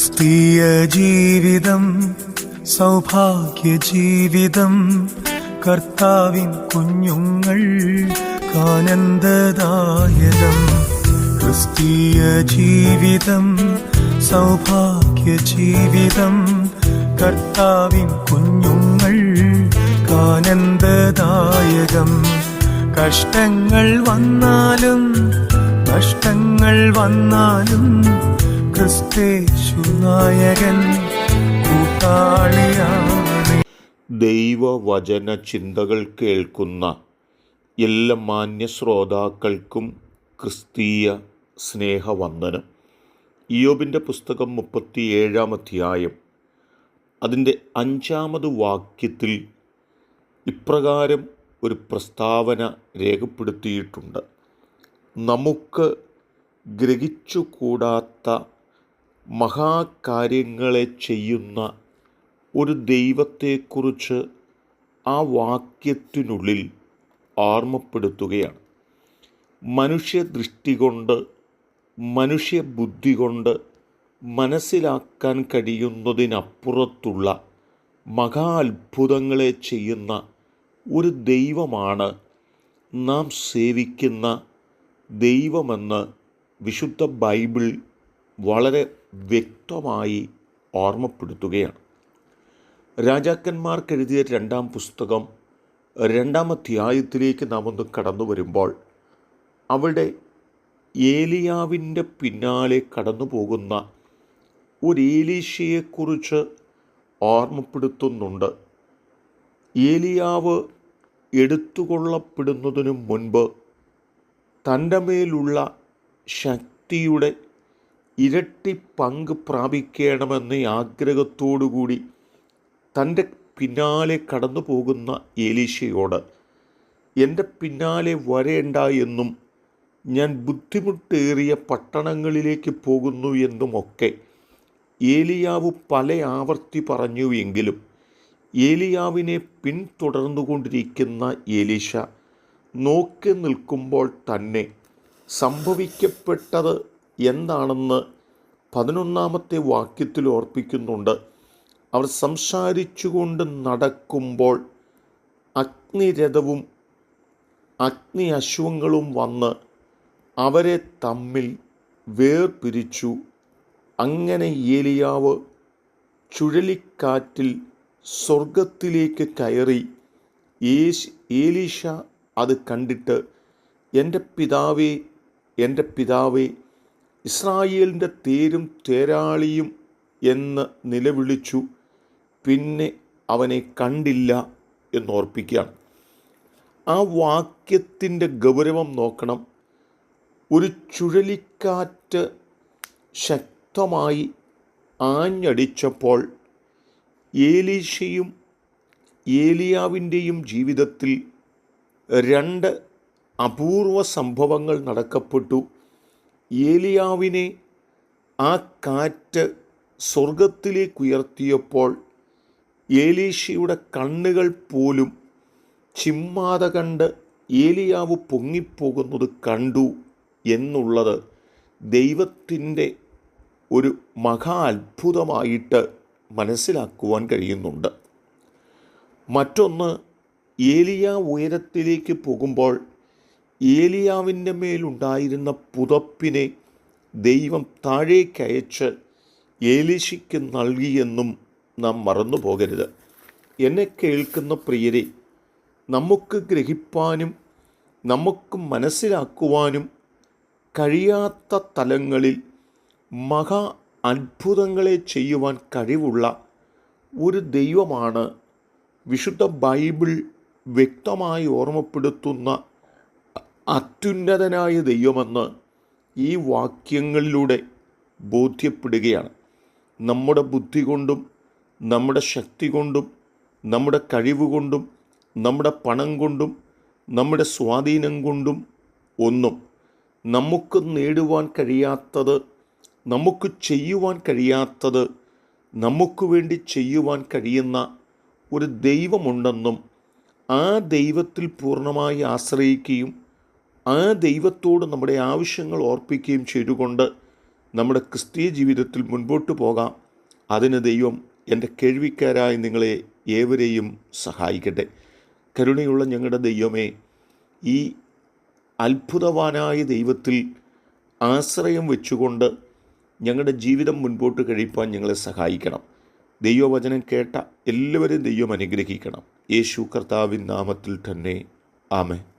ക്രിസ്തീയ ജീവിതം സൗഭാഗ്യ ജീവിതം, കർത്താവിൻ കുഞ്ഞുങ്ങൾ ആനന്ദദായകം. ക്രിസ്തീയ ജീവിതം സൗഭാഗ്യ ജീവിതം, കർത്താവിൻ കുഞ്ഞുങ്ങൾ ആനന്ദദായകം. കഷ്ടങ്ങൾ വന്നാലും നഷ്ടങ്ങൾ വന്നാലും ക്രിസ്തേശു നായകൻ കൂട്ടാളിയാണ്. ദൈവവചന ചിന്തകൾ കേൾക്കുന്ന എല്ലാ മാന്യ ശ്രോതാക്കൾക്കും ക്രിസ്തീയ സ്നേഹവന്ദനം. ഇയ്യോബിൻ്റെ പുസ്തകം 37-ാം അധ്യായം അതിൻ്റെ 5-ാമത് വാക്യത്തിൽ ഇപ്രകാരം ഒരു പ്രസ്താവന രേഖപ്പെടുത്തിയിട്ടുണ്ട്. നമുക്ക് ഗ്രഹിച്ചുകൂടാത്ത മഹാകാര്യങ്ങളെ ചെയ്യുന്ന ഒരു ദൈവത്തെക്കുറിച്ച് ആ വാക്യത്തിനുള്ളിൽ ഓർമ്മപ്പെടുത്തുകയാണ്. മനുഷ്യദൃഷ്ടി കൊണ്ട്, മനുഷ്യബുദ്ധി കൊണ്ട് മനസ്സിലാക്കാൻ കഴിയുന്നതിനപ്പുറത്തുള്ള മഹാ അത്ഭുതങ്ങളെ ചെയ്യുന്ന ഒരു ദൈവമാണ് നാം സേവിക്കുന്ന ദൈവമെന്ന് വിശുദ്ധ ബൈബിൾ വളരെ വ്യക്തമായി ഓർമ്മപ്പെടുത്തുകയാണ്. രാജാക്കന്മാർക്കെഴുതിയ 2-ാം പുസ്തകം 2-ാം അധ്യായത്തിലേക്ക് നാം ഒന്ന് കടന്നു വരുമ്പോൾ അവിടെ ഏലിയാവിൻ്റെ പിന്നാലെ കടന്നു പോകുന്ന ഒരു എലീശയെക്കുറിച്ച് ഓർമ്മപ്പെടുത്തുന്നുണ്ട്. ഏലിയാവ് എടുത്തുകൊള്ളപ്പെടുന്നതിനു മുൻപ് തൻ്റെ മേലുള്ള ശക്തിയുടെ ഇരട്ടി പങ്ക് പ്രാപിക്കണമെന്ന ആഗ്രഹത്തോടുകൂടി തൻ്റെ പിന്നാലെ കടന്നു പോകുന്ന എലീശയോട് എൻ്റെ പിന്നാലെ വരേണ്ട എന്നും ഞാൻ ബുദ്ധിമുട്ടേറിയ പട്ടണങ്ങളിലേക്ക് പോകുന്നു എന്നുമൊക്കെ ഏലിയാവ് പല ആവർത്തി പറഞ്ഞു. എങ്കിലും ഏലിയാവിനെ പിന്തുടർന്നുകൊണ്ടിരിക്കുന്ന എലീശ നോക്കി നിൽക്കുമ്പോൾ തന്നെ സംഭവിക്കപ്പെട്ടത് എന്താണെന്ന് 11-ാമത്തെ വാക്യത്തിൽ ഓർപ്പിക്കുന്നുണ്ട്. അവർ സംസാരിച്ചുകൊണ്ട് നടക്കുമ്പോൾ അഗ്നിരഥവും അഗ്നി അശ്വങ്ങളും വന്ന് അവരെ തമ്മിൽ വേർപിരിച്ചു. അങ്ങനെ ഏലിയാവ് ചുഴലിക്കാറ്റിൽ സ്വർഗത്തിലേക്ക് കയറി. ഏലീശ അത് കണ്ടിട്ട് എൻ്റെ പിതാവേ, എൻ്റെ പിതാവേ, ഇസ്രായേലിൻ്റെ തേരും തേരാളിയും എന്ന് നിലവിളിച്ചു. പിന്നെ അവനെ കണ്ടില്ല എന്നോർപ്പിക്കുകയാണ്. ആ വാക്യത്തിൻ്റെ ഗൗരവം നോക്കണം. ഒരു ചുഴലിക്കാറ്റ് ശക്തമായി ആഞ്ഞടിച്ചപ്പോൾ ഏലീശയും ഏലിയാവിൻ്റെയും ജീവിതത്തിൽ 2 അപൂർവ സംഭവങ്ങൾ നടക്കപ്പെട്ടു. ഏലിയാവിനെ ആ കാറ്റ് സ്വർഗത്തിലേക്ക് ഉയർത്തിയപ്പോൾ ഏലീശയുടെ കണ്ണുകൾ പോലും ചിമ്മാതെ കണ്ട് ഏലിയാവ് പൊങ്ങിപ്പോകുന്നത് കണ്ടു എന്നുള്ളത് ദൈവത്തിൻ്റെ ഒരു മഹാ അത്ഭുതമായിട്ട് മനസ്സിലാക്കുവാൻ കഴിയുന്നുണ്ട്. മറ്റൊന്ന്, ഏലിയ ഉയരത്തിലേക്ക് പോകുമ്പോൾ ഏലിയാവിൻ്റെ മേലുണ്ടായിരുന്ന പുതപ്പിനെ ദൈവം താഴേക്കയച്ച് ഏലീശയ്ക്ക് നൽകിയെന്നും നാം മറന്നു പോകരുത്. എന്നെ കേൾക്കുന്ന പ്രിയരെ, നമുക്ക് ഗ്രഹിപ്പാനും നമുക്ക് മനസ്സിലാക്കുവാനും കഴിയാത്ത തലങ്ങളിൽ മഹാ അത്ഭുതങ്ങളെ ചെയ്യുവാൻ കഴിവുള്ള ഒരു ദൈവമാണ് വിശുദ്ധ ബൈബിൾ വ്യക്തമായി ഓർമ്മപ്പെടുത്തുന്ന അത്യുന്നതനായ ദൈവമെന്ന് ഈ വാക്യങ്ങളിലൂടെ ബോധ്യപ്പെടുകയാണ്. നമ്മുടെ ബുദ്ധി കൊണ്ടും നമ്മുടെ ശക്തി കൊണ്ടും നമ്മുടെ കഴിവ് കൊണ്ടും നമ്മുടെ പണം കൊണ്ടും നമ്മുടെ സ്വാധീനം കൊണ്ടും ഒന്നും നമുക്ക് നേടുവാൻ കഴിയാത്തത്, നമുക്ക് ചെയ്യുവാൻ കഴിയാത്തത് നമുക്ക് വേണ്ടി ചെയ്യുവാൻ കഴിയുന്ന ഒരു ദൈവമുണ്ടെന്നും ആ ദൈവത്തിൽ പൂർണ്ണമായി ആശ്രയിക്കുകയും ആ ദൈവത്തോട് നമ്മുടെ ആവശ്യങ്ങൾ ഓർപ്പിക്കുകയും ചെയ്തുകൊണ്ട് നമ്മുടെ ക്രിസ്തീയ ജീവിതത്തിൽ മുൻപോട്ട് പോകാം. അതിന് ദൈവം എൻ്റെ കേൾവിക്കാരായി നിങ്ങളെ ഏവരെയും സഹായിക്കട്ടെ. കരുണയുള്ള ഞങ്ങളുടെ ദൈവമേ, ഈ അത്ഭുതവാനായ ദൈവത്തിൽ ആശ്രയം വെച്ചുകൊണ്ട് ഞങ്ങളുടെ ജീവിതം മുൻപോട്ട് കഴിപ്പാൻ ഞങ്ങളെ സഹായിക്കണം. ദൈവവചനം കേട്ട എല്ലാവരും ദൈവം അനുഗ്രഹിക്കണം. യേശു കർത്താവിൻ നാമത്തിൽ തന്നെ. ആമേൻ.